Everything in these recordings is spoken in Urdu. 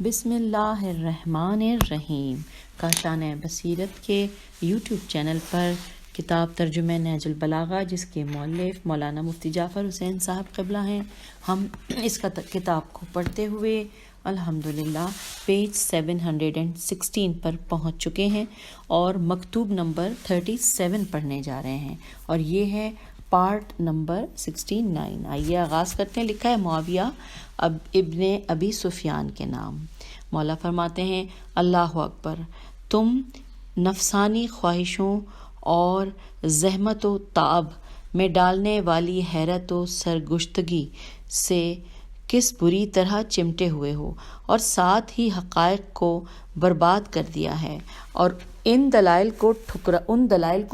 بسم اللہ الرحمن الرحیم کاشان بصیرت کے یوٹیوب چینل پر کتاب ترجمہ نہج البلاغہ جس کے مؤلف مولانا مفتی جعفر حسین صاحب قبلہ ہیں، ہم اس کتاب کو پڑھتے ہوئے الحمدللہ پیج 716 پر پہنچ چکے ہیں اور مکتوب نمبر 37 پڑھنے جا رہے ہیں، اور یہ ہے پارٹ نمبر 69۔ آئیے آغاز کرتے ہیں۔ لکھا ہے معاویہ ابن ابی سفیان کے نام۔ مولا فرماتے ہیں اللہ اکبر، تم نفسانی خواہشوں اور زحمت و تعب میں ڈالنے والی حیرت و سرگشتگی سے کس بری طرح چمٹے ہوئے ہو، اور ساتھ ہی حقائق کو برباد کر دیا ہے، اور ان دلائل کو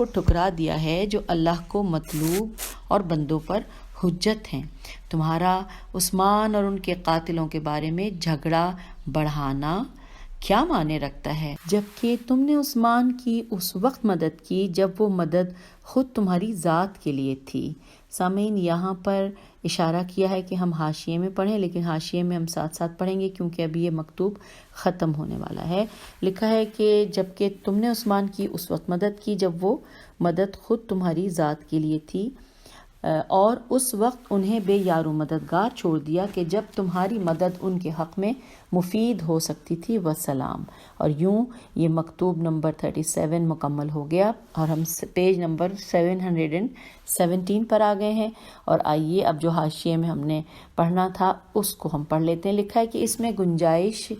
ٹھکرا دیا ہے جو اللہ کو مطلوب اور بندوں پر حجت ہیں۔ تمہارا عثمان اور ان کے قاتلوں کے بارے میں جھگڑا بڑھانا کیا معنی رکھتا ہے، جبکہ تم نے عثمان کی اس وقت مدد کی جب وہ مدد خود تمہاری ذات کے لیے تھی۔ سامعین، یہاں پر اشارہ کیا ہے کہ ہم حاشیے میں پڑھیں، لیکن حاشیے میں ہم ساتھ ساتھ پڑھیں گے کیونکہ ابھی یہ مکتوب ختم ہونے والا ہے۔ لکھا ہے کہ جبکہ تم نے عثمان کی اس وقت مدد کی جب وہ مدد خود تمہاری ذات کے لیے تھی، اور اس وقت انہیں بے یار و مددگار چھوڑ دیا کہ جب تمہاری مدد ان کے حق میں مفید ہو سکتی تھی۔ وسلام۔ اور یوں یہ مکتوب نمبر 37 مکمل ہو گیا اور ہم پیج نمبر 717 پر آ گئے ہیں، اور آئیے اب جو حاشیے میں ہم نے پڑھنا تھا اس کو ہم پڑھ لیتے ہیں۔ لکھا ہے کہ اس میں گنجائش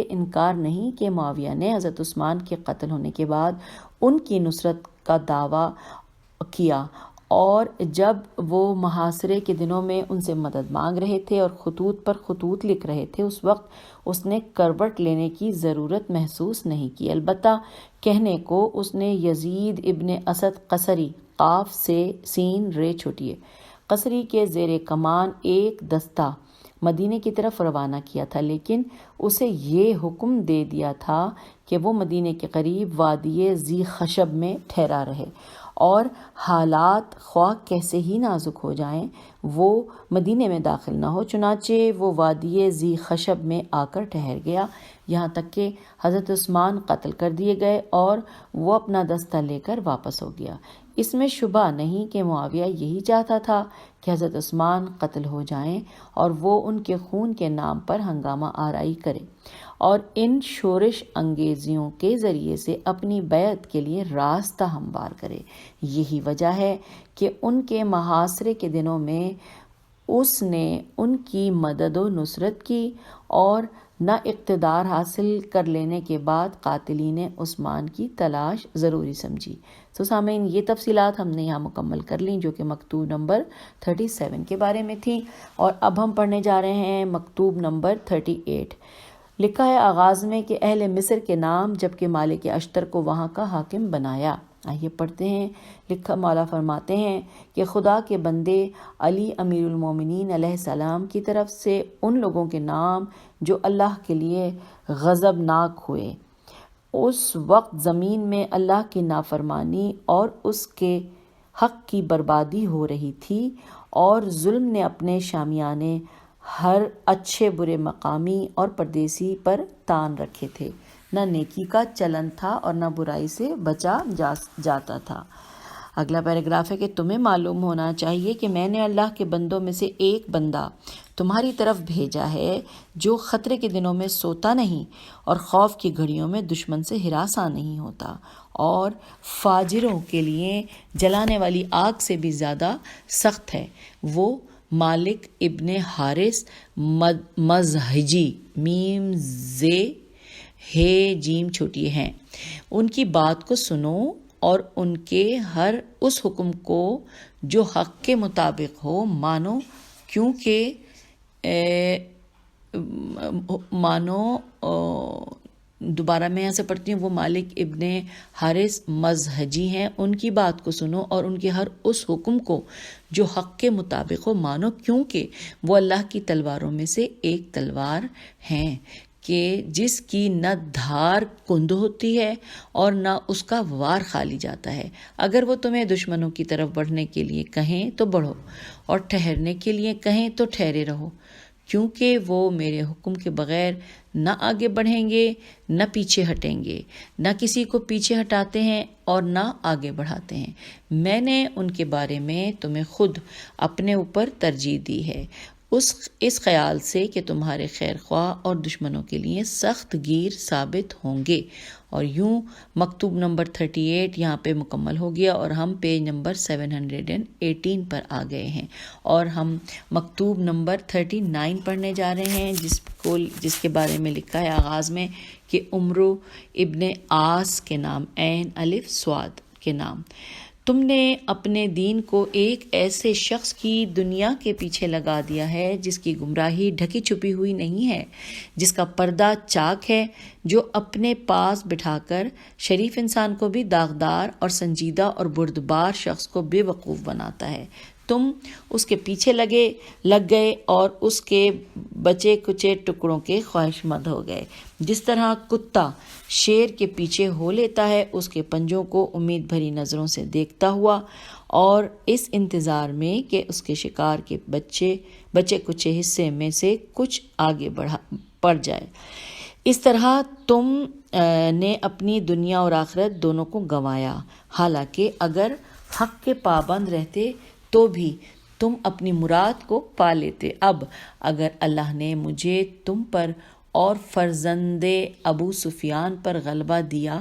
انکار نہیں کہ معاویہ نے حضرت عثمان کے قتل ہونے کے بعد ان کی نصرت کا دعویٰ کیا، اور جب وہ محاصرے کے دنوں میں ان سے مدد مانگ رہے تھے اور خطوط پر خطوط لکھ رہے تھے، اس وقت اس نے کروٹ لینے کی ضرورت محسوس نہیں کی۔ البتہ کہنے کو اس نے یزید ابن اسد قسری قاف سے سین رے چھوٹیے قسری کے زیر کمان ایک دستہ مدینے کی طرف روانہ کیا تھا، لیکن اسے یہ حکم دے دیا تھا کہ وہ مدینے کے قریب وادی ذی خشب میں ٹھہرا رہے، اور حالات خواہ کیسے ہی نازک ہو جائیں وہ مدینے میں داخل نہ ہو۔ چنانچہ وہ وادی ذی خشب میں آ کر ٹھہر گیا، یہاں تک کہ حضرت عثمان قتل کر دیے گئے اور وہ اپنا دستہ لے کر واپس ہو گیا۔ اس میں شبہ نہیں کہ معاویہ یہی چاہتا تھا کہ حضرت عثمان قتل ہو جائیں اور وہ ان کے خون کے نام پر ہنگامہ آرائی کرے اور ان شورش انگیزیوں کے ذریعے سے اپنی بیعت کے لیے راستہ ہموار کرے۔ یہی وجہ ہے کہ ان کے محاصرے کے دنوں میں اس نے ان کی مدد و نصرت کی، اور نہ اقتدار حاصل کر لینے کے بعد قاتلین عثمان کی تلاش ضروری سمجھی۔ تو سامعین، یہ تفصیلات ہم نے یہاں مکمل کر لیں جو کہ مکتوب نمبر 37 کے بارے میں تھی، اور اب ہم پڑھنے جا رہے ہیں مکتوب نمبر 38۔ لکھا ہے آغاز میں کہ اہل مصر کے نام جبکہ مالک اشتر کو وہاں کا حاکم بنایا۔ آئیے پڑھتے ہیں۔ لکھا مولا فرماتے ہیں کہ خدا کے بندے علی امیر المومنین علیہ السلام کی طرف سے ان لوگوں کے نام جو اللہ کے لیے غضبناک ہوئے۔ اس وقت زمین میں اللہ کی نافرمانی اور اس کے حق کی بربادی ہو رہی تھی، اور ظلم نے اپنے شامیانے ہر اچھے برے مقامی اور پردیسی پر تان رکھے تھے۔ نہ نیکی کا چلن تھا اور نہ برائی سے بچا جاتا تھا۔ اگلا پیراگراف ہے کہ تمہیں معلوم ہونا چاہیے کہ میں نے اللہ کے بندوں میں سے ایک بندہ تمہاری طرف بھیجا ہے جو خطرے کے دنوں میں سوتا نہیں اور خوف کی گھڑیوں میں دشمن سے ہراساں نہیں ہوتا، اور فاجروں کے لیے جلانے والی آگ سے بھی زیادہ سخت ہے۔ وہ مالک ابن حارث مزہجی میم زے ہے جیم چھوٹی ہیں، ان کی بات کو سنو اور ان کے ہر اس حکم کو جو حق کے مطابق ہو مانو، کیونکہ دوبارہ میں یہاں سے پڑھتی ہوں۔ وہ مالک ابن حارث مزہجی ہیں، ان کی بات کو سنو اور ان کے ہر اس حکم کو جو حق کے مطابق ہو مانو، کیونکہ وہ اللہ کی تلواروں میں سے ایک تلوار ہیں کہ جس کی نہ دھار کند ہوتی ہے اور نہ اس کا وار خالی جاتا ہے۔ اگر وہ تمہیں دشمنوں کی طرف بڑھنے کے لیے کہیں تو بڑھو، اور ٹھہرنے کے لیے کہیں تو ٹھہرے رہو۔ کیونکہ وہ میرے حکم کے بغیر نہ آگے بڑھیں گے نہ پیچھے ہٹیں گے، نہ کسی کو پیچھے ہٹاتے ہیں اور نہ آگے بڑھاتے ہیں۔ میں نے ان کے بارے میں تمہیں خود اپنے اوپر ترجیح دی ہے، اس خیال سے کہ تمہارے خیر خواہ اور دشمنوں کے لیے سخت گیر ثابت ہوں گے۔ اور یوں مکتوب نمبر 38 یہاں پہ مکمل ہو گیا اور ہم پیج نمبر 718 پر آ گئے ہیں، اور ہم مکتوب نمبر 39 پڑھنے جا رہے ہیں، جس کے بارے میں لکھا ہے آغاز میں کہ عمرو ابن عاص کے نام، عین الف صاد کے نام۔ تم نے اپنے دین کو ایک ایسے شخص کی دنیا کے پیچھے لگا دیا ہے جس کی گمراہی ڈھکی چھپی ہوئی نہیں ہے، جس کا پردہ چاک ہے، جو اپنے پاس بٹھا کر شریف انسان کو بھی داغدار اور سنجیدہ اور بردبار شخص کو بے وقوف بناتا ہے۔ تم اس کے پیچھے لگ گئے اور اس کے بچے کچے ٹکڑوں کے خواہشمند ہو گئے۔ جس طرح کتا شیر کے پیچھے ہو لیتا ہے، اس کے پنجوں کو امید بھری نظروں سے دیکھتا ہوا اور اس انتظار میں کہ اس کے شکار کے بچے کچے حصے میں سے کچھ آگے پڑ جائے، اس طرح تم نے اپنی دنیا اور آخرت دونوں کو گنوایا۔ حالانکہ اگر حق کے پابند رہتے تو بھی تم اپنی مراد کو پا لیتے۔ اب اگر اللہ نے مجھے تم پر اور فرزند ابو سفیان پر غلبہ دیا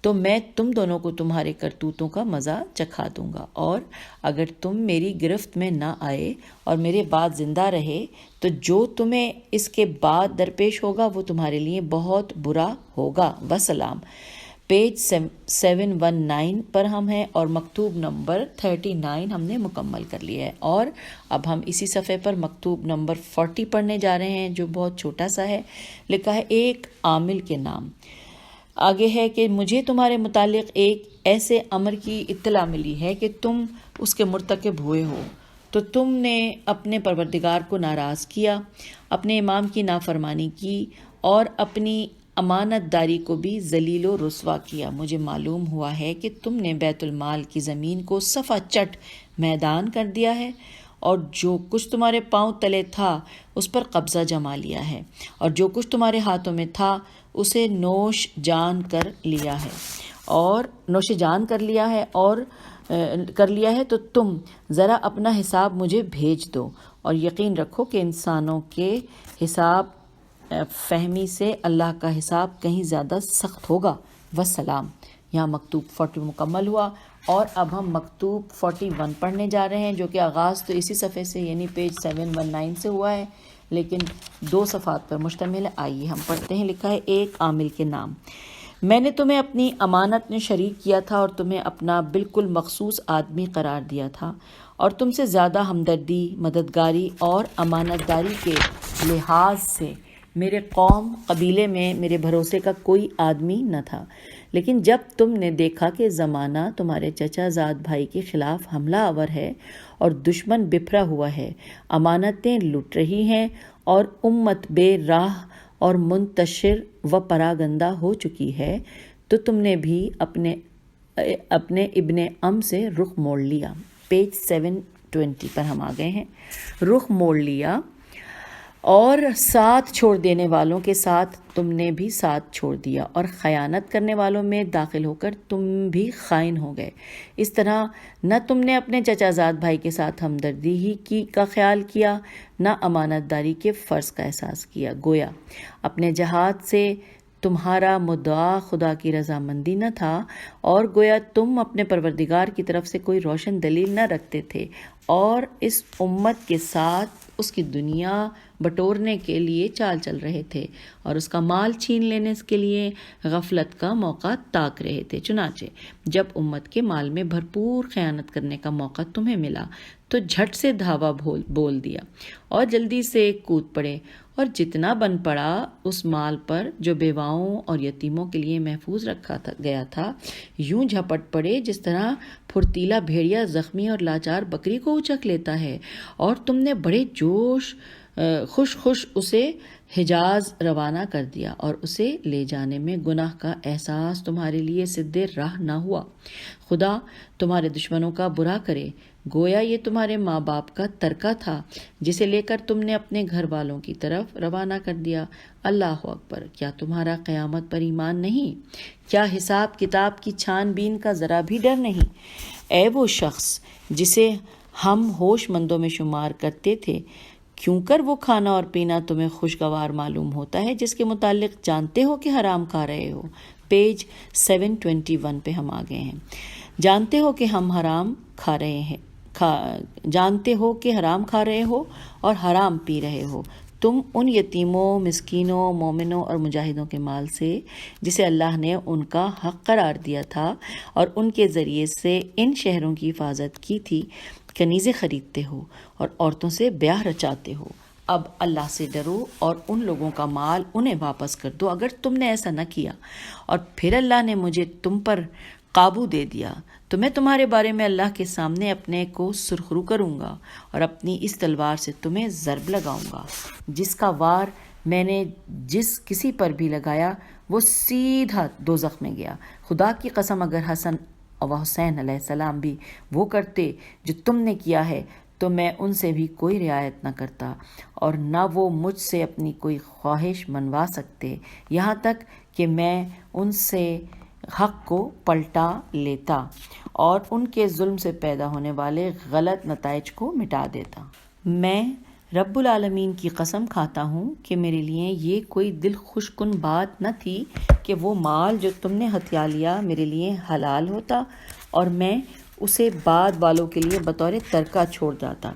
تو میں تم دونوں کو تمہارے کرتوتوں کا مزہ چکھا دوں گا، اور اگر تم میری گرفت میں نہ آئے اور میرے بعد زندہ رہے تو جو تمہیں اس کے بعد درپیش ہوگا وہ تمہارے لیے بہت برا ہوگا۔ وسلام۔ پیج 719 پر ہم ہیں اور مکتوب نمبر 39 ہم نے مکمل کر لیا ہے، اور اب ہم اسی صفحے پر مکتوب نمبر 40 پڑھنے جا رہے ہیں جو بہت چھوٹا سا ہے۔ لکھا ہے ایک عامل کے نام۔ آگے ہے کہ مجھے تمہارے متعلق ایک ایسے امر کی اطلاع ملی ہے کہ تم اس کے مرتکب ہوئے ہو، تو تم نے اپنے پروردگار کو ناراض کیا، اپنے امام کی نافرمانی کی اور اپنی امانت داری کو بھی ذلیل و رسوا کیا۔ مجھے معلوم ہوا ہے کہ تم نے بیت المال کی زمین کو صفا چٹ میدان کر دیا ہے اور جو کچھ تمہارے پاؤں تلے تھا اس پر قبضہ جما لیا ہے، اور جو کچھ تمہارے ہاتھوں میں تھا اسے نوش جان کر لیا ہے تو تم ذرا اپنا حساب مجھے بھیج دو، اور یقین رکھو کہ انسانوں کے حساب فہمی سے اللہ کا حساب کہیں زیادہ سخت ہوگا۔ وسلام۔ یہاں مکتوب 40 مکمل ہوا، اور اب ہم مکتوب 41 پڑھنے جا رہے ہیں جو کہ آغاز تو اسی صفحے سے یعنی پیج 719 سے ہوا ہے لیکن 2 صفحات پر مشتمل ہے۔ آئیے ہم پڑھتے ہیں۔ لکھا ہے ایک عامل کے نام۔ میں نے تمہیں اپنی امانت میں شریک کیا تھا اور تمہیں اپنا بالکل مخصوص آدمی قرار دیا تھا، اور تم سے زیادہ ہمدردی، مددگاری اور امانت داری کے لحاظ سے میرے قوم قبیلے میں میرے بھروسے کا کوئی آدمی نہ تھا۔ لیکن جب تم نے دیکھا کہ زمانہ تمہارے چچا زاد بھائی کے خلاف حملہ آور ہے اور دشمن بپھرا ہوا ہے، امانتیں لٹ رہی ہیں اور امت بے راہ اور منتشر و پراگندہ ہو چکی ہے، تو تم نے بھی اپنے ابن ام سے رخ موڑ لیا۔ پیج 720 پر ہم آ گئے ہیں۔ رخ موڑ لیا اور ساتھ چھوڑ دینے والوں کے ساتھ تم نے بھی ساتھ چھوڑ دیا، اور خیانت کرنے والوں میں داخل ہو کر تم بھی خائن ہو گئے۔ اس طرح نہ تم نے اپنے چچا زاد بھائی کے ساتھ ہمدردی ہی کا خیال کیا، نہ امانت داری کے فرض کا احساس کیا، گویا اپنے جہاد سے تمہارا مدعا خدا کی رضامندی نہ تھا، اور گویا تم اپنے پروردگار کی طرف سے کوئی روشن دلیل نہ رکھتے تھے، اور اس امت کے ساتھ اس کی دنیا بٹورنے کے لیے چال چل رہے تھے اور اس کا مال چھین لینے کے لیے غفلت کا موقع تاک رہے تھے۔ چنانچہ جب امت کے مال میں بھرپور خیانت کرنے کا موقع تمہیں ملا تو جھٹ سے دھاوا بول دیا اور جلدی سے کود پڑے، اور جتنا بن پڑا اس مال پر جو بیواؤں اور یتیموں کے لیے محفوظ رکھا گیا تھا، یوں جھپٹ پڑے جس طرح پھرتیلا بھیڑیا زخمی اور لاچار بکری کو اچک لیتا ہے، اور تم نے بڑے جوش خوش اسے حجاز روانہ کر دیا، اور اسے لے جانے میں گناہ کا احساس تمہارے لیے سد راہ نہ ہوا۔ خدا تمہارے دشمنوں کا برا کرے، گویا یہ تمہارے ماں باپ کا ترکہ تھا جسے لے کر تم نے اپنے گھر والوں کی طرف روانہ کر دیا۔ اللہ اکبر! کیا تمہارا قیامت پر ایمان نہیں؟ کیا حساب کتاب کی چھان بین کا ذرا بھی ڈر نہیں؟ اے وہ شخص جسے ہم ہوش مندوں میں شمار کرتے تھے، کیوں کر وہ کھانا اور پینا تمہیں خوشگوار معلوم ہوتا ہے جس کے متعلق جانتے ہو کہ حرام کھا رہے ہو۔ پیج 721 پہ ہم آ گئے ہیں۔ جانتے ہو کہ ہم حرام کھا رہے ہیں، جانتے ہو کہ حرام کھا رہے ہو اور حرام پی رہے ہو تم ان یتیموں، مسکینوں، مومنوں اور مجاہدوں کے مال سے جسے اللہ نے ان کا حق قرار دیا تھا اور ان کے ذریعے سے ان شہروں کی حفاظت کی تھی، کنیزیں خریدتے ہو اور عورتوں سے بیاہ رچاتے ہو۔ اب اللہ سے ڈرو اور ان لوگوں کا مال انہیں واپس کر دو اگر تم نے ایسا نہ کیا، اور پھر اللہ نے مجھے تم پر قابو دے دیا تو میں تمہارے بارے میں اللہ کے سامنے اپنے کو سرخرو کروں گا اور اپنی اس تلوار سے تمہیں ضرب لگاؤں گا، جس کا وار میں نے جس کسی پر بھی لگایا وہ سیدھا دوزخ میں گیا۔ خدا کی قسم اگر حسن و حسین علیہ السلام بھی وہ کرتے جو تم نے کیا ہے تو میں ان سے بھی کوئی رعایت نہ کرتا، اور نہ وہ مجھ سے اپنی کوئی خواہش منوا سکتے، یہاں تک کہ میں ان سے حق کو پلٹا لیتا اور ان کے ظلم سے پیدا ہونے والے غلط نتائج کو مٹا دیتا۔ میں رب العالمین کی قسم کھاتا ہوں کہ میرے لیے یہ کوئی دل خوش کن بات نہ تھی کہ وہ مال جو تم نے ہتھیا لیا میرے لیے حلال ہوتا اور میں اسے بعد والوں کے لیے بطور ترکہ چھوڑ جاتا۔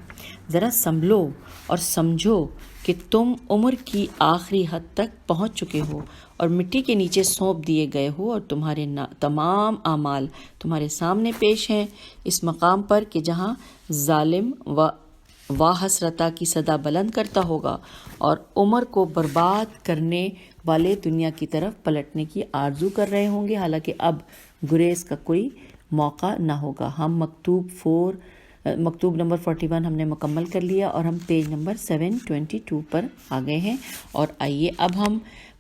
ذرا سنبھلو اور سمجھو کہ تم عمر کی آخری حد تک پہنچ چکے ہو اور مٹی کے نیچے سونپ دیے گئے ہو، اور تمہارے تمام اعمال تمہارے سامنے پیش ہیں اس مقام پر کہ جہاں ظالم وا حسرتا کی صدا بلند کرتا ہوگا اور عمر کو برباد کرنے والے دنیا کی طرف پلٹنے کی آرزو کر رہے ہوں گے، حالانکہ اب گریز کا کوئی موقع نہ ہوگا۔ ہم مکتوب نمبر 41 ہم نے مکمل کر لیا اور ہم پیج نمبر 722 پر آ گئے ہیں، اور آئیے اب ہم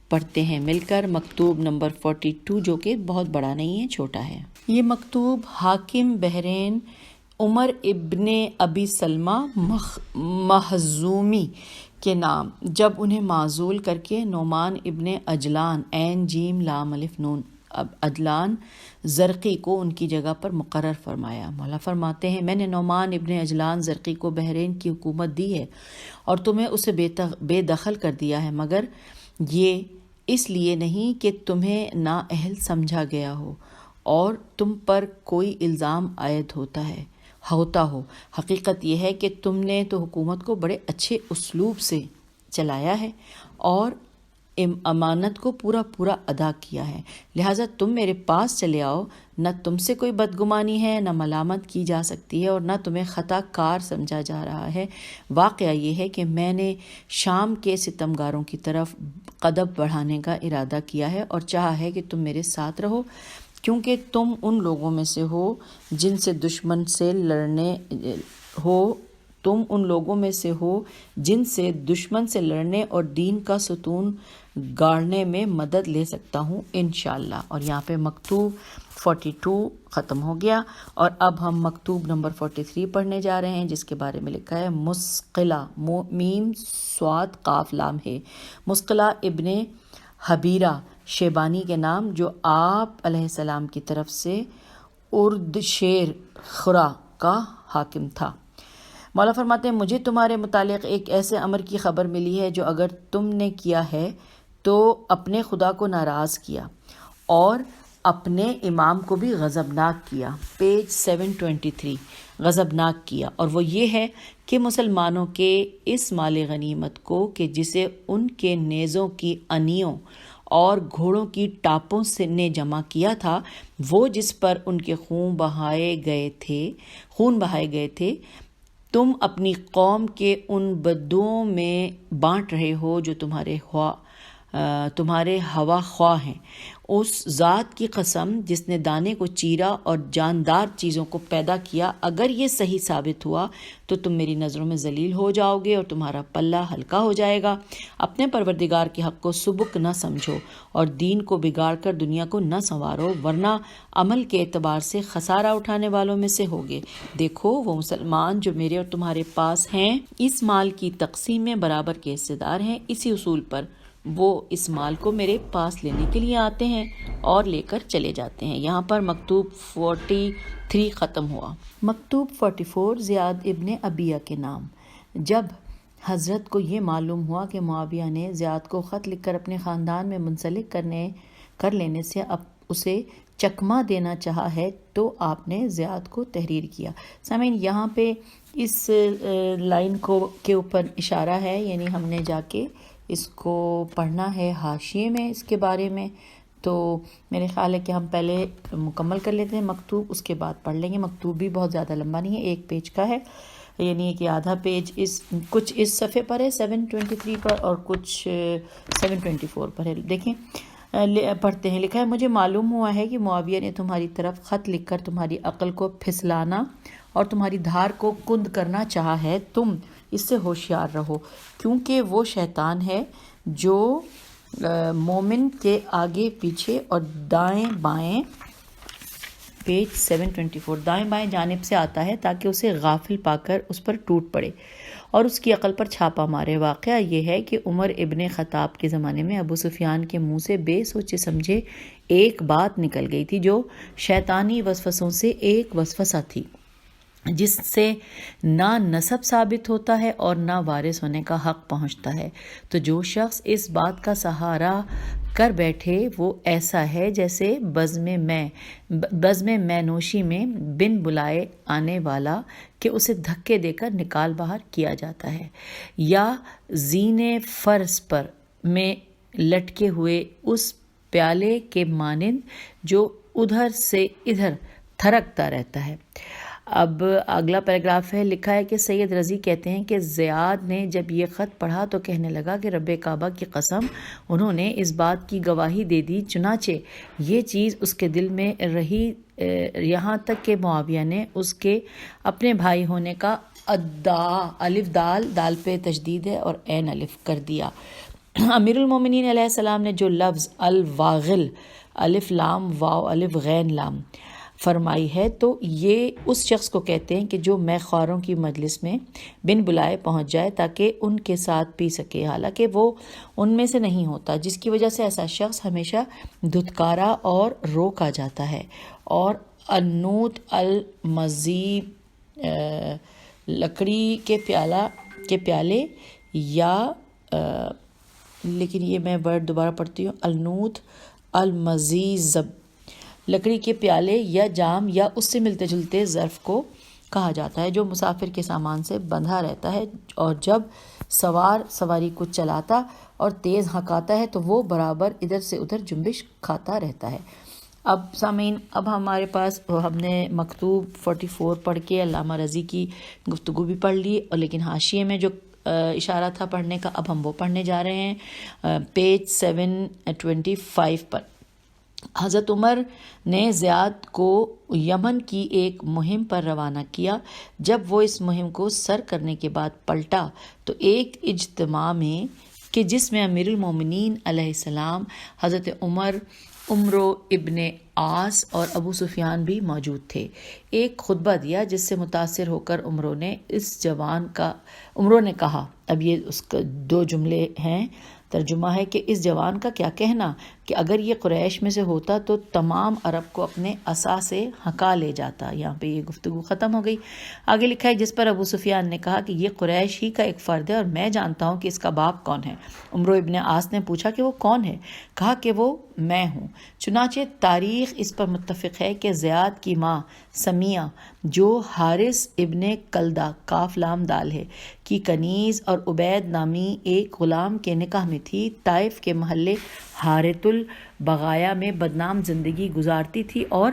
پڑھتے ہیں مل کر مکتوب نمبر 42 جو کہ بہت بڑا نہیں ہے، چھوٹا ہے۔ یہ مکتوب حاکم بحرین عمر ابن ابی سلمہ مخزومی کے نام، جب انہیں معزول کر کے نعمان ابن عجلان عین جیم لام الف نون عجلان زرقی کو ان کی جگہ پر مقرر فرمایا۔ مولا فرماتے ہیں، میں نے نعمان ابن عجلان زرقی کو بحرین کی حکومت دی ہے اور تمہیں اسے بے دخل کر دیا ہے، مگر یہ اس لیے نہیں کہ تمہیں نااہل سمجھا گیا ہو اور تم پر کوئی الزام عائد ہوتا ہو۔ حقیقت یہ ہے کہ تم نے تو حکومت کو بڑے اچھے اسلوب سے چلایا ہے اور امانت کو پورا ادا کیا ہے، لہٰذا تم میرے پاس چلے آؤ، نہ تم سے کوئی بدگمانی ہے، نہ ملامت کی جا سکتی ہے اور نہ تمہیں خطا کار سمجھا جا رہا ہے۔ واقعہ یہ ہے کہ میں نے شام کے ستمگاروں کی طرف قدم بڑھانے کا ارادہ کیا ہے اور چاہا ہے کہ تم میرے ساتھ رہو، کیونکہ تم ان لوگوں میں سے ہو جن سے دشمن سے لڑنے اور دین کا ستون گاڑنے میں مدد لے سکتا ہوں انشاءاللہ۔ اور یہاں پہ مکتوب 42 ختم ہو گیا اور اب ہم مکتوب نمبر 43 پڑھنے جا رہے ہیں، جس کے بارے میں لکھا ہے مسقلہ، میم صاد قاف لام ہے، مسقلہ ابن حبیرہ شیبانی کے نام، جو آپ علیہ السلام کی طرف سے اردشیر خرا کا حاکم تھا۔ مولا فرماتے ہیں، مجھے تمہارے متعلق ایک ایسے امر کی خبر ملی ہے جو اگر تم نے کیا ہے تو اپنے خدا کو ناراض کیا اور اپنے امام کو بھی غضبناک کیا۔ پیج 723 غضبناک کیا، اور وہ یہ ہے کہ مسلمانوں کے اس مال غنیمت کو کہ جسے ان کے نیزوں کی انیوں اور گھوڑوں کی ٹاپوں سے نے جمع کیا تھا، وہ جس پر ان کے خون بہائے گئے تھے، تم اپنی قوم کے ان بدوؤں میں بانٹ رہے ہو جو تمہارے تمہارے ہوا خواہ ہیں، اس ذات کی قسم جس نے دانے کو چیرا اور جاندار چیزوں کو پیدا کیا، اگر یہ صحیح ثابت ہوا تو تم میری نظروں میں ذلیل ہو جاؤ گے اور تمہارا پلہ ہلکا ہو جائے گا۔ اپنے پروردگار کے حق کو سبک نہ سمجھو اور دین کو بگاڑ کر دنیا کو نہ سنوارو، ورنہ عمل کے اعتبار سے خسارہ اٹھانے والوں میں سے ہوگے۔ دیکھو وہ مسلمان جو میرے اور تمہارے پاس ہیں اس مال کی تقسیم میں برابر کے حصے دار ہیں، اسی اصول پر وہ اس مال کو میرے پاس لینے کے لیے آتے ہیں اور لے کر چلے جاتے ہیں۔ یہاں پر مکتوب 43 ختم ہوا۔ مکتوب 44 زیاد ابن ابیہ کے نام۔ جب حضرت کو یہ معلوم ہوا کہ معاویہ نے زیاد کو خط لکھ کر اپنے خاندان میں منسلک کر لینے سے اب اسے چکمہ دینا چاہا ہے تو آپ نے زیاد کو تحریر کیا۔ سامعین، یہاں پہ اس لائن کے اوپر اشارہ ہے، یعنی ہم نے جا کے اس کو پڑھنا ہے حاشیے میں اس کے بارے میں، تو میرے خیال ہے کہ ہم پہلے مکمل کر لیتے ہیں مکتوب، اس کے بعد پڑھ لیں گے۔ مکتوب بھی بہت زیادہ لمبا نہیں ہے، 1 پیج کا ہے، یعنی کہ آدھا پیج کچھ اس صفحے پر ہے 723 پر اور کچھ 724 پر ہے۔ دیکھیں پڑھتے ہیں۔ لکھا ہے، مجھے معلوم ہوا ہے کہ معاویہ نے تمہاری طرف خط لکھ کر تمہاری عقل کو پھسلانا اور تمہاری دھار کو کند کرنا چاہا ہے۔ تم اس سے ہوشیار رہو، کیونکہ وہ شیطان ہے جو مومن کے آگے پیچھے اور دائیں بائیں، پیج 724، دائیں بائیں جانب سے آتا ہے تاکہ اسے غافل پا کر اس پر ٹوٹ پڑے اور اس کی عقل پر چھاپا مارے۔ واقعہ یہ ہے کہ عمر ابن خطاب کے زمانے میں ابو سفیان کے منہ سے بے سوچے سمجھے ایک بات نکل گئی تھی جو شیطانی وسوسوں سے ایک وسوسہ تھی، جس سے نہ نسب ثابت ہوتا ہے اور نہ وارث ہونے کا حق پہنچتا ہے۔ تو جو شخص اس بات کا سہارا کر بیٹھے وہ ایسا ہے جیسے بزم میں نوشی میں بن بلائے آنے والا کہ اسے دھکے دے کر نکال باہر کیا جاتا ہے، یا زینے فرس پر میں لٹکے ہوئے اس پیالے کے مانند جو ادھر سے ادھر تھرکتا رہتا ہے۔ اب اگلا پیراگراف ہے۔ لکھا ہے کہ سید رضی کہتے ہیں کہ زیاد نے جب یہ خط پڑھا تو کہنے لگا کہ رب کعبہ کی قسم، انہوں نے اس بات کی گواہی دے دی، چنانچہ یہ چیز اس کے دل میں رہی یہاں تک کہ معاویہ نے اس کے اپنے بھائی ہونے کا ادعا، الف دال پہ تشدید ہے اور عین الف کر دیا۔ امیر المومنین علیہ السلام نے جو لفظ الواغل، الف لام واو الف غین لام فرمائی ہے تو یہ اس شخص کو کہتے ہیں کہ جو مے خواروں کی مجلس میں بن بلائے پہنچ جائے تاکہ ان کے ساتھ پی سکے، حالانکہ وہ ان میں سے نہیں ہوتا، جس کی وجہ سے ایسا شخص ہمیشہ دھتکارا اور روکا جاتا ہے۔ اور النوت المذیب، لکڑی کے پیالے یا لیکن یہ میں ورڈ دوبارہ پڑھتی ہوں، النوت المذیب، لکڑی کے پیالے یا جام یا اس سے ملتے جلتے ظرف کو کہا جاتا ہے جو مسافر کے سامان سے بندھا رہتا ہے، اور جب سواری کو چلاتا اور تیز ہنکاتا ہے تو وہ برابر ادھر سے ادھر جنبش کھاتا رہتا ہے۔ اب سامعین، اب ہمارے پاس ہم نے مکتوب 44 پڑھ کے علامہ رضی کی گفتگو بھی پڑھ لی، اور لیکن حاشیے میں جو اشارہ تھا پڑھنے کا اب ہم وہ پڑھنے جا رہے ہیں، پیج 725 پر۔ حضرت عمر نے زیاد کو یمن کی ایک مہم پر روانہ کیا۔ جب وہ اس مہم کو سر کرنے کے بعد پلٹا تو ایک اجتماع میں کہ جس میں امیر المومنین علیہ السلام، حضرت عمرو ابن عاص اور ابو سفیان بھی موجود تھے، ایک خطبہ دیا جس سے متاثر ہو کر عمرو نے کہا، اب یہ اس کا 2 جملے ہیں، ترجمہ ہے کہ اس جوان کا کیا کہنا کہ اگر یہ قریش میں سے ہوتا تو تمام عرب کو اپنے عصا سے ہنکا لے جاتا۔ یہاں پہ یہ گفتگو ختم ہو گئی۔ آگے لکھا ہے، جس پر ابو سفیان نے کہا کہ یہ قریش ہی کا ایک فرد ہے اور میں جانتا ہوں کہ اس کا باپ کون ہے۔ عمرو ابن عاص نے پوچھا کہ وہ کون ہے؟ کہا کہ وہ میں ہوں۔ چنانچہ تاریخ اس پر متفق ہے کہ زیاد کی ماں سمیہ، جو حارث ابن کلدہ کاف لام دال ہے، کی کنیز اور عبید نامی ایک غلام کے نکاح میں تھی۔ طائف کے محلے حارۃ البغایا میں بدنام زندگی گزارتی تھی اور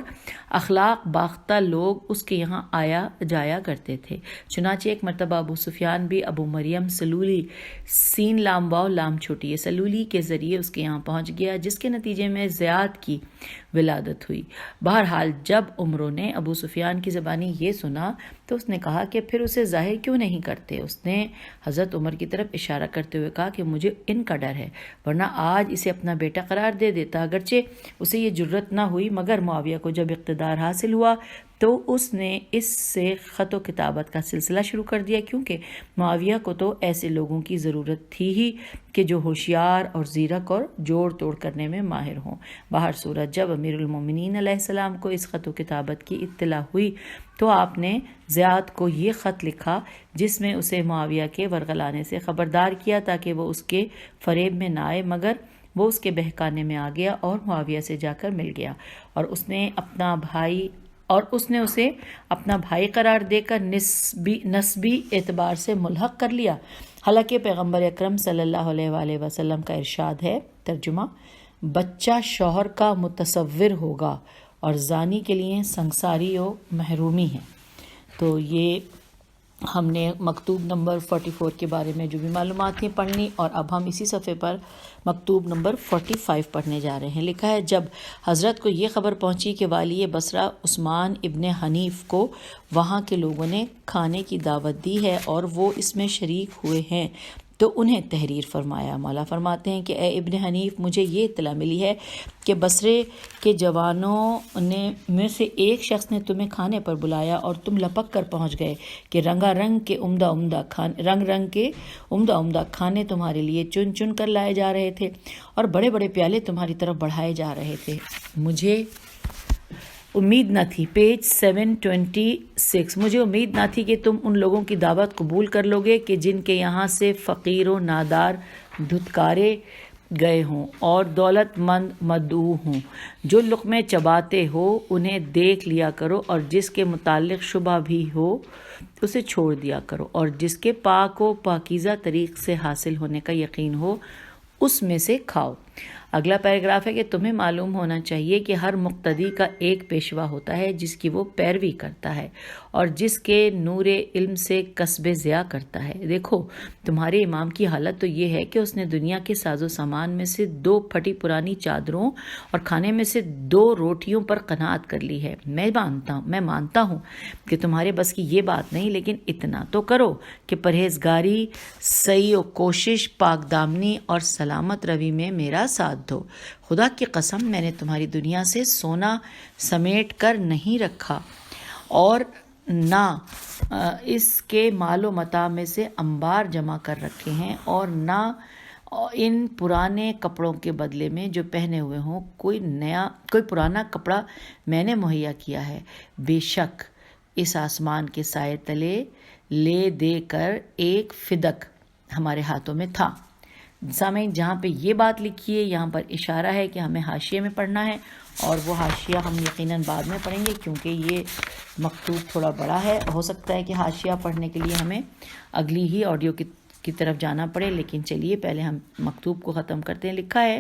اخلاق باختہ لوگ اس کے یہاں آیا جایا کرتے تھے۔ چنانچہ ایک مرتبہ ابو سفیان بھی ابو مریم سلولی سین لام واو لام چھوٹی ہے سلولی کے ذریعے اس کے یہاں پہنچ گیا، جس کے نتیجے میں زیاد کی ولادت ہوئی۔ بہرحال جب عمرو نے ابو سفیان کی زبانی یہ سنا تو اس نے کہا کہ پھر اسے ظاہر کیوں نہیں کرتے؟ اس نے حضرت عمر کی طرف اشارہ کرتے ہوئے کہا کہ مجھے ان کا ڈر ہے، ورنہ آج اسے اپنا بیٹا قرار دے دیتا۔ اگرچہ اسے یہ جرت نہ ہوئی، مگر معاویہ کو جب اقتدار حاصل ہوا تو اس نے اس سے خط و کتابت کا سلسلہ شروع کر دیا، کیونکہ معاویہ کو تو ایسے لوگوں کی ضرورت تھی ہی کہ جو ہوشیار اور زیرک اور جوڑ توڑ کرنے میں ماہر ہوں۔ باہر صورت جب امیر المومنین علیہ السلام کو اس خط و کتابت کی اطلاع ہوئی تو آپ نے زیاد کو یہ خط لکھا، جس میں اسے معاویہ کے ورغلانے سے خبردار کیا تاکہ وہ اس کے فریب میں نہ آئے، مگر وہ اس کے بہکانے میں آ گیا اور معاویہ سے جا کر مل گیا اور اس نے اسے اپنا بھائی قرار دے کر نسبی اعتبار سے ملحق کر لیا۔ حالانکہ پیغمبر اکرم صلی اللہ علیہ وآلہ وسلم کا ارشاد ہے، ترجمہ: بچہ شوہر کا متصور ہوگا اور زانی کے لیے سنگساری و محرومی ہے۔ تو یہ ہم نے مکتوب نمبر 44 کے بارے میں جو بھی معلومات تھیں پڑھنی، اور اب ہم اسی صفحے پر مکتوب نمبر 45 پڑھنے جا رہے ہیں۔ لکھا ہے، جب حضرت کو یہ خبر پہنچی کہ والی بصرہ عثمان ابن حنیف کو وہاں کے لوگوں نے کھانے کی دعوت دی ہے اور وہ اس میں شریک ہوئے ہیں تو انہیں تحریر فرمایا۔ مولا فرماتے ہیں کہ اے ابن حنیف، مجھے یہ اطلاع ملی ہے کہ بصرے کے جوانوں میں سے ایک شخص نے تمہیں کھانے پر بلایا اور تم لپک کر پہنچ گئے کہ رنگ رنگ کے عمدہ کھانے تمہارے لیے چن چن کر لائے جا رہے تھے اور بڑے بڑے پیالے تمہاری طرف بڑھائے جا رہے تھے۔ مجھے امید نہ تھی، پیج 726، مجھے امید نہ تھی کہ تم ان لوگوں کی دعوت قبول کر لو گے کہ جن کے یہاں سے فقیر و نادار دھتکارے گئے ہوں اور دولت مند مدعو ہوں۔ جو لقمے چباتے ہو انہیں دیکھ لیا کرو، اور جس کے متعلق شبہ بھی ہو اسے چھوڑ دیا کرو، اور جس کے پاک و پاکیزہ طریق سے حاصل ہونے کا یقین ہو اس میں سے کھاؤ۔ اگلا پیراگراف ہے کہ تمہیں معلوم ہونا چاہیے کہ ہر مقتدی کا ایک پیشوا ہوتا ہے جس کی وہ پیروی کرتا ہے اور جس کے نور علم سے کسب ضیاء کرتا ہے۔ دیکھو، تمہارے امام کی حالت تو یہ ہے کہ اس نے دنیا کے ساز و سامان میں سے 2 پھٹی پرانی چادروں اور کھانے میں سے 2 روٹیوں پر قناعت کر لی ہے۔ میں مانتا ہوں کہ تمہارے بس کی یہ بات نہیں، لیکن اتنا تو کرو کہ پرہیزگاری، سعی و کوشش، پاک دامنی اور سلامت روی میں میرا ساتھ دو۔ خدا کی قسم، میں نے تمہاری دنیا سے سونا سمیٹ کر نہیں رکھا اور نہ اس کے مال و متاع میں سے انبار جمع کر رکھے ہیں، اور نہ ان پرانے کپڑوں کے بدلے میں جو پہنے ہوئے ہوں کوئی پرانا کپڑا میں نے مہیا کیا ہے۔ بے شک اس آسمان کے سائے تلے لے دے کر ایک فدق ہمارے ہاتھوں میں تھا۔ سامعین، جہاں پہ یہ بات لکھی ہے یہاں پر اشارہ ہے کہ ہمیں حاشیے میں پڑھنا ہے، اور وہ حاشیہ ہم یقیناً بعد میں پڑھیں گے کیونکہ یہ مکتوب تھوڑا بڑا ہے۔ ہو سکتا ہے کہ حاشیہ پڑھنے کے لیے ہمیں اگلی ہی آڈیو کی طرف جانا پڑے، لیکن چلیے پہلے ہم مکتوب کو ختم کرتے ہیں۔ لکھا ہے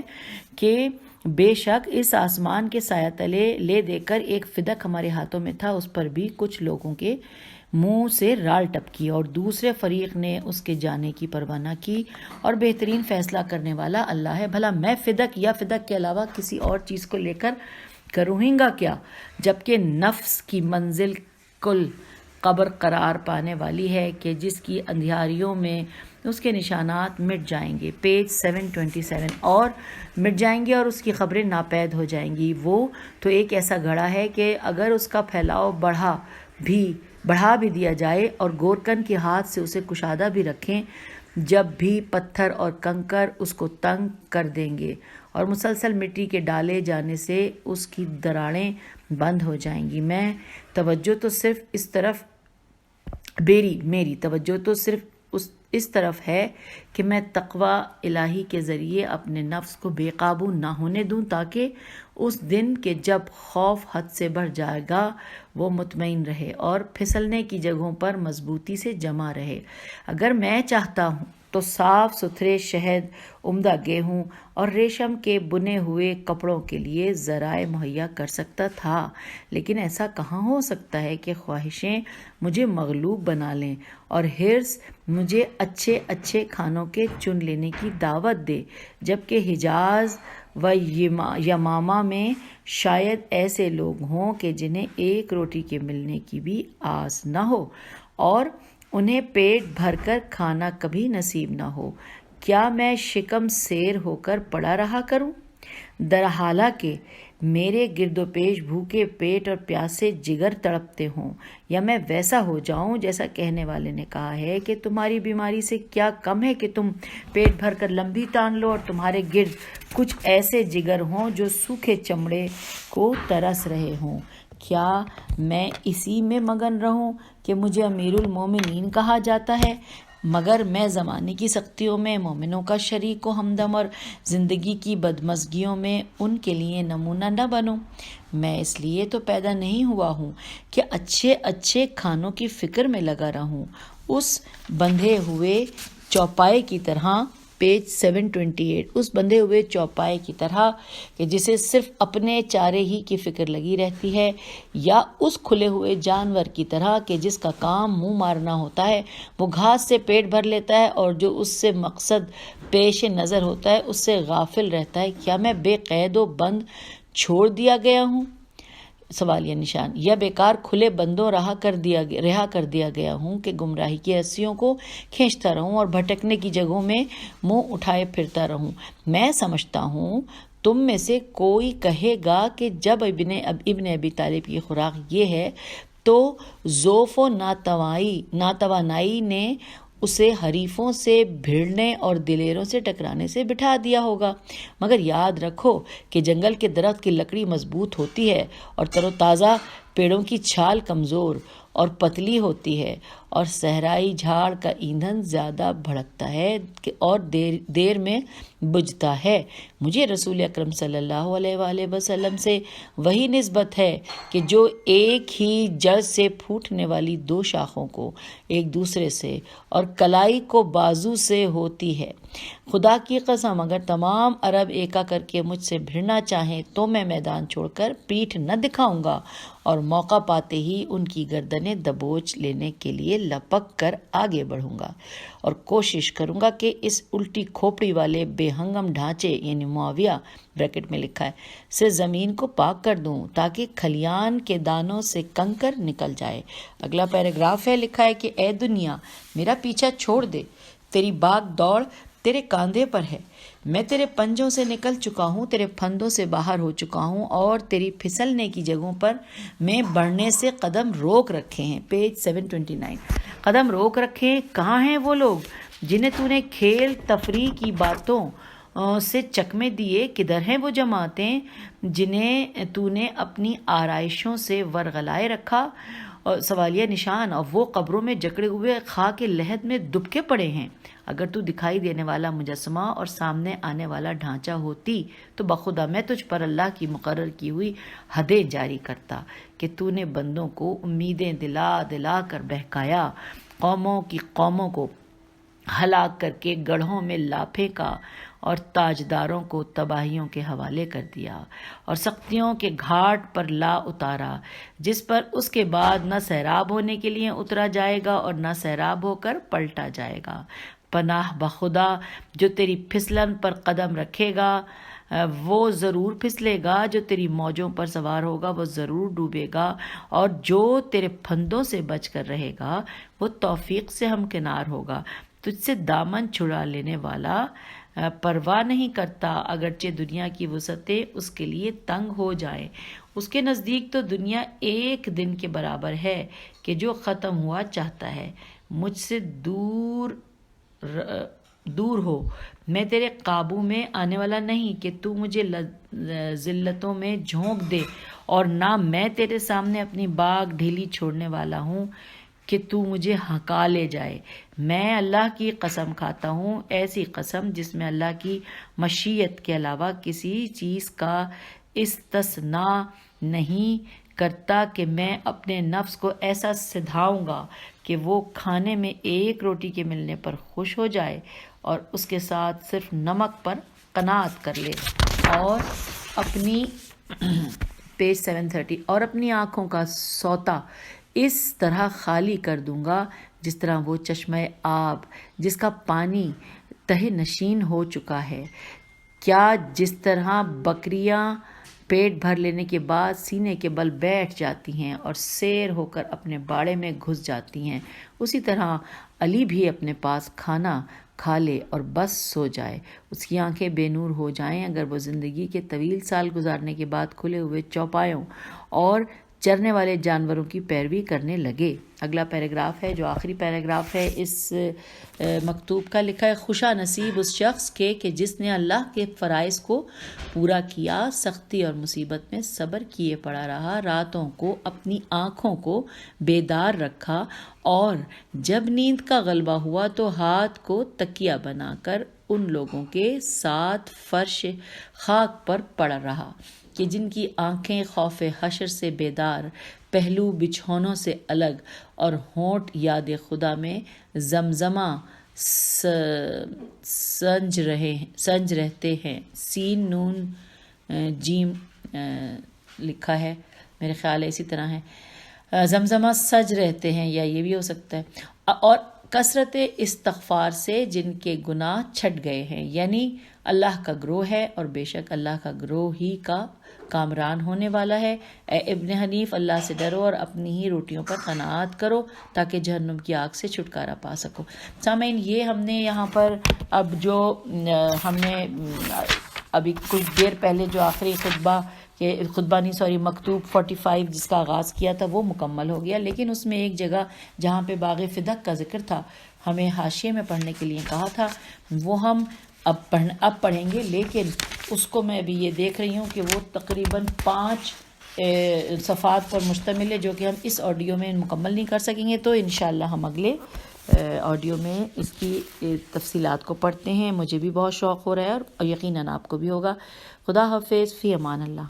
کہ بے شک اس آسمان کے سایہ تلے لے دے کر ایک فدق ہمارے ہاتھوں میں تھا، اس پر بھی کچھ لوگوں کے منہ سے رال ٹپکی اور دوسرے فریق نے اس کے جانے کی پرواہ نہ کی، اور بہترین فیصلہ کرنے والا اللہ ہے۔ بھلا میں فدق یا فدق کے علاوہ کسی اور چیز کو لے کر کروں گا کیا، جبکہ نفس کی منزل کل قبر قرار پانے والی ہے کہ جس کی اندھیاریوں میں اس کے نشانات مٹ جائیں گے۔ پیج 727، اور مٹ جائیں گے اور اس کی خبریں ناپید ہو جائیں گی۔ وہ تو ایک ایسا گھڑا ہے کہ اگر اس کا پھیلاؤ بڑھا بھی دیا جائے اور گورکن کے ہاتھ سے اسے کشادہ بھی رکھیں، جب بھی پتھر اور کنکر اس کو تنگ کر دیں گے اور مسلسل مٹی کے ڈالے جانے سے اس کی دراڑیں بند ہو جائیں گی۔ میری توجہ تو صرف اس اس طرف ہے کہ میں تقوی الہی کے ذریعے اپنے نفس کو بے قابو نہ ہونے دوں، تاکہ اس دن کے جب خوف حد سے بڑھ جائے گا وہ مطمئن رہے اور پھسلنے کی جگہوں پر مضبوطی سے جمع رہے۔ اگر میں چاہتا ہوں تو صاف ستھرے شہد، عمدہ گیہوں اور ریشم کے بنے ہوئے کپڑوں کے لیے ذرائع مہیا کر سکتا تھا، لیکن ایسا کہاں ہو سکتا ہے کہ خواہشیں مجھے مغلوب بنا لیں اور حرص مجھے اچھے اچھے کھانوں کے چن لینے کی دعوت دے، جبکہ حجاز و یمامہ میں شاید ایسے لوگ ہوں کہ جنہیں ایک روٹی کے ملنے کی بھی آس نہ ہو اور انہیں پیٹ بھر کر کھانا کبھی نصیب نہ ہو۔ کیا میں شکم سیر ہو کر پڑا رہا کروں، درحالہ کہ میرے گرد و پیش بھوکے پیٹ اور پیاسے جگر تڑپتے ہوں، یا میں ویسا ہو جاؤں جیسا کہنے والے نے کہا ہے کہ تمہاری بیماری سے کیا کم ہے کہ تم پیٹ بھر کر لمبی تان لو اور تمہارے گرد کچھ ایسے جگر ہوں جو سوکھے چمڑے کو ترس رہے ہوں۔ کیا میں اسی میں مگن رہوں کہ مجھے امیر المومنین کہا جاتا ہے، مگر میں زمانے کی سختیوں میں مومنوں کا شریک و ہمدم اور زندگی کی بدمزگیوں میں ان کے لیے نمونہ نہ بنوں؟ میں اس لیے تو پیدا نہیں ہوا ہوں کہ اچھے اچھے کھانوں کی فکر میں لگا رہوں، اس بندھے ہوئے چوپائے کی طرح، پیج 728، اس بندھے ہوئے چوپائے کی طرح کہ جسے صرف اپنے چارے ہی کی فکر لگی رہتی ہے، یا اس کھلے ہوئے جانور کی طرح کہ جس کا کام منہ مارنا ہوتا ہے، وہ گھاس سے پیٹ بھر لیتا ہے اور جو اس سے مقصد پیش نظر ہوتا ہے اس سے غافل رہتا ہے۔ کیا میں بے قید و بند چھوڑ دیا گیا ہوں؟ سوالیہ نشان۔ یا بیکار کھلے بندوں رہا کر دیا گیا ہوں کہ گمراہی کی رسیوں کو کھینچتا رہوں اور بھٹکنے کی جگہوں میں منہ اٹھائے پھرتا رہوں؟ میں سمجھتا ہوں تم میں سے کوئی کہے گا کہ جب ابن ابی طالب کی خوراک یہ ہے تو ضعف و ناتوانائی نے اسے حریفوں سے بھیڑنے اور دلیروں سے ٹکرانے سے بٹھا دیا ہوگا، مگر یاد رکھو کہ جنگل کے درخت کی لکڑی مضبوط ہوتی ہے اور تر و تازہ پیڑوں کی چھال کمزور اور پتلی ہوتی ہے، اور صحرائی جھاڑ کا ایندھن زیادہ بھڑکتا ہے اور دیر میں بجھتا ہے۔ مجھے رسول اکرم صلی اللہ علیہ وآلہ وسلم سے وہی نسبت ہے کہ جو ایک ہی جڑ سے پھوٹنے والی دو شاخوں کو ایک دوسرے سے اور کلائی کو بازو سے ہوتی ہے۔ خدا کی قسم اگر تمام عرب ایکا کر کے مجھ سے بھڑنا چاہیں تو میں میدان چھوڑ کر پیٹھ نہ دکھاؤں گا اور موقع پاتے ہی ان کی گردنیں دبوچ لینے کے لیے لپک کر آگے بڑھوں گا اور کوشش کروں گا کہ اس الٹی کھوپڑی والے بے ہنگم ڈھانچے یعنی معاویہ بریکٹ میں لکھا ہے سے زمین کو پاک کر دوں تاکہ کھلیان کے دانوں سے کنکر نکل جائے۔ اگلا پیراگراف ہے، لکھا ہے کہ اے دنیا میرا پیچھا چھوڑ دے، تیری باغ دوڑ تیرے کاندھے پر ہے، میں تیرے پنجوں سے نکل چکا ہوں، تیرے پھندوں سے باہر ہو چکا ہوں اور تیری پھسلنے کی جگہوں پر میں بڑھنے سے قدم روک رکھے ہیں۔ پیج 729۔ قدم روک رکھے کہاں ہیں وہ لوگ جنہیں تو نے کھیل تفریح کی باتوں سے چکمے دیے؟ کدھر ہیں وہ جماعتیں جنہیں تو نے اپنی آرائشوں سے ورغلائے رکھا؟ اور سوالیہ نشان۔ اور وہ قبروں میں جکڑے ہوئے خاک لحد میں دبکے پڑے ہیں۔ اگر تو دکھائی دینے والا مجسمہ اور سامنے آنے والا ڈھانچہ ہوتی تو بخدا میں تجھ پر اللہ کی مقرر کی ہوئی حدیں جاری کرتا کہ تو نے بندوں کو امیدیں دلا دلا کر بہکایا، قوموں کی قوموں کو ہلاک کر کے گڑھوں میں لا پھینکا اور تاجداروں کو تباہیوں کے حوالے کر دیا اور سختیوں کے گھاٹ پر لا اتارا، جس پر اس کے بعد نہ سیراب ہونے کے لیے اترا جائے گا اور نہ سیراب ہو کر پلٹا جائے گا۔ پناہ بخدا جو تیری پھسلن پر قدم رکھے گا وہ ضرور پھسلے گا، جو تیری موجوں پر سوار ہوگا وہ ضرور ڈوبے گا، اور جو تیرے پھندوں سے بچ کر رہے گا وہ توفیق سے ہمکنار ہوگا۔ تجھ سے دامن چھڑا لینے والا پرواہ نہیں کرتا اگرچہ دنیا کی وسعتیں اس کے لیے تنگ ہو جائیں، اس کے نزدیک تو دنیا ایک دن کے برابر ہے کہ جو ختم ہوا چاہتا ہے۔ مجھ سے دور ہو، میں تیرے قابو میں آنے والا نہیں کہ تو مجھے ذلتوں میں جھونک دے، اور نہ میں تیرے سامنے اپنی باگ ڈھیلی چھوڑنے والا ہوں کہ تو مجھے ہکا لے جائے۔ میں اللہ کی قسم کھاتا ہوں، ایسی قسم جس میں اللہ کی مشیت کے علاوہ کسی چیز کا استثناء نہیں کرتا، کہ میں اپنے نفس کو ایسا سدھاؤں گا کہ وہ کھانے میں ایک روٹی کے ملنے پر خوش ہو جائے اور اس کے ساتھ صرف نمک پر قناعت کر لے، اور اپنی پیج 730 اور اپنی آنکھوں کا سوتا اس طرح خالی کر دوں گا جس طرح وہ چشمہ آب جس کا پانی تہہ نشین ہو چکا ہے۔ کیا جس طرح بکریاں پیٹ بھر لینے کے بعد سینے کے بل بیٹھ جاتی ہیں اور سیر ہو کر اپنے باڑے میں گھس جاتی ہیں، اسی طرح علی بھی اپنے پاس کھانا کھا لے اور بس سو جائے، اس کی آنکھیں بے نور ہو جائیں اگر وہ زندگی کے طویل سال گزارنے کے بعد کھلے ہوئے چوپایوں اور چرنے والے جانوروں کی پیروی کرنے لگے۔ اگلا پیراگراف ہے جو آخری پیراگراف ہے اس مکتوب کا، لکھا ہے: خوشا نصیب اس شخص کے کہ جس نے اللہ کے فرائض کو پورا کیا، سختی اور مصیبت میں صبر کیے پڑا رہا، راتوں کو اپنی آنکھوں کو بیدار رکھا، اور جب نیند کا غلبہ ہوا تو ہاتھ کو تکیہ بنا کر ان لوگوں کے ساتھ فرش خاک پر پڑا رہا کہ جن کی آنکھیں خوف حشر سے بیدار، پہلو بچھونوں سے الگ، اور ہونٹ یاد خدا میں زمزمہ سنج رہتے ہیں۔ سین نون جیم لکھا ہے، میرے خیال ہے اسی طرح ہے، زمزمہ سج رہتے ہیں، یا یہ بھی ہو سکتا ہے، اور کثرت استغفار سے جن کے گناہ چھٹ گئے ہیں، یعنی اللہ کا گروہ ہے اور بے شک اللہ کا گروہ ہی کا کامران ہونے والا ہے۔ اے ابن حنیف، اللہ سے ڈرو اور اپنی ہی روٹیوں پر قناعت کرو تاکہ جہنم کی آگ سے چھٹکارا پا سکو۔ سامعین، یہ ہم نے یہاں پر اب جو ہم نے ابھی کچھ دیر پہلے جو آخری مکتوب 45 جس کا آغاز کیا تھا وہ مکمل ہو گیا، لیکن اس میں ایک جگہ جہاں پہ باغ فدق کا ذکر تھا، ہمیں حاشیے میں پڑھنے کے لیے کہا تھا، وہ ہم اب پڑھیں گے، لیکن اس کو میں ابھی یہ دیکھ رہی ہوں کہ وہ تقریباً 5 صفحات پر مشتمل ہے، جو کہ ہم اس آڈیو میں مکمل نہیں کر سکیں گے، تو انشاءاللہ ہم اگلے آڈیو میں اس کی تفصیلات کو پڑھتے ہیں۔ مجھے بھی بہت شوق ہو رہا ہے اور یقیناً آپ کو بھی ہوگا۔ خدا حافظ، فی امان اللہ۔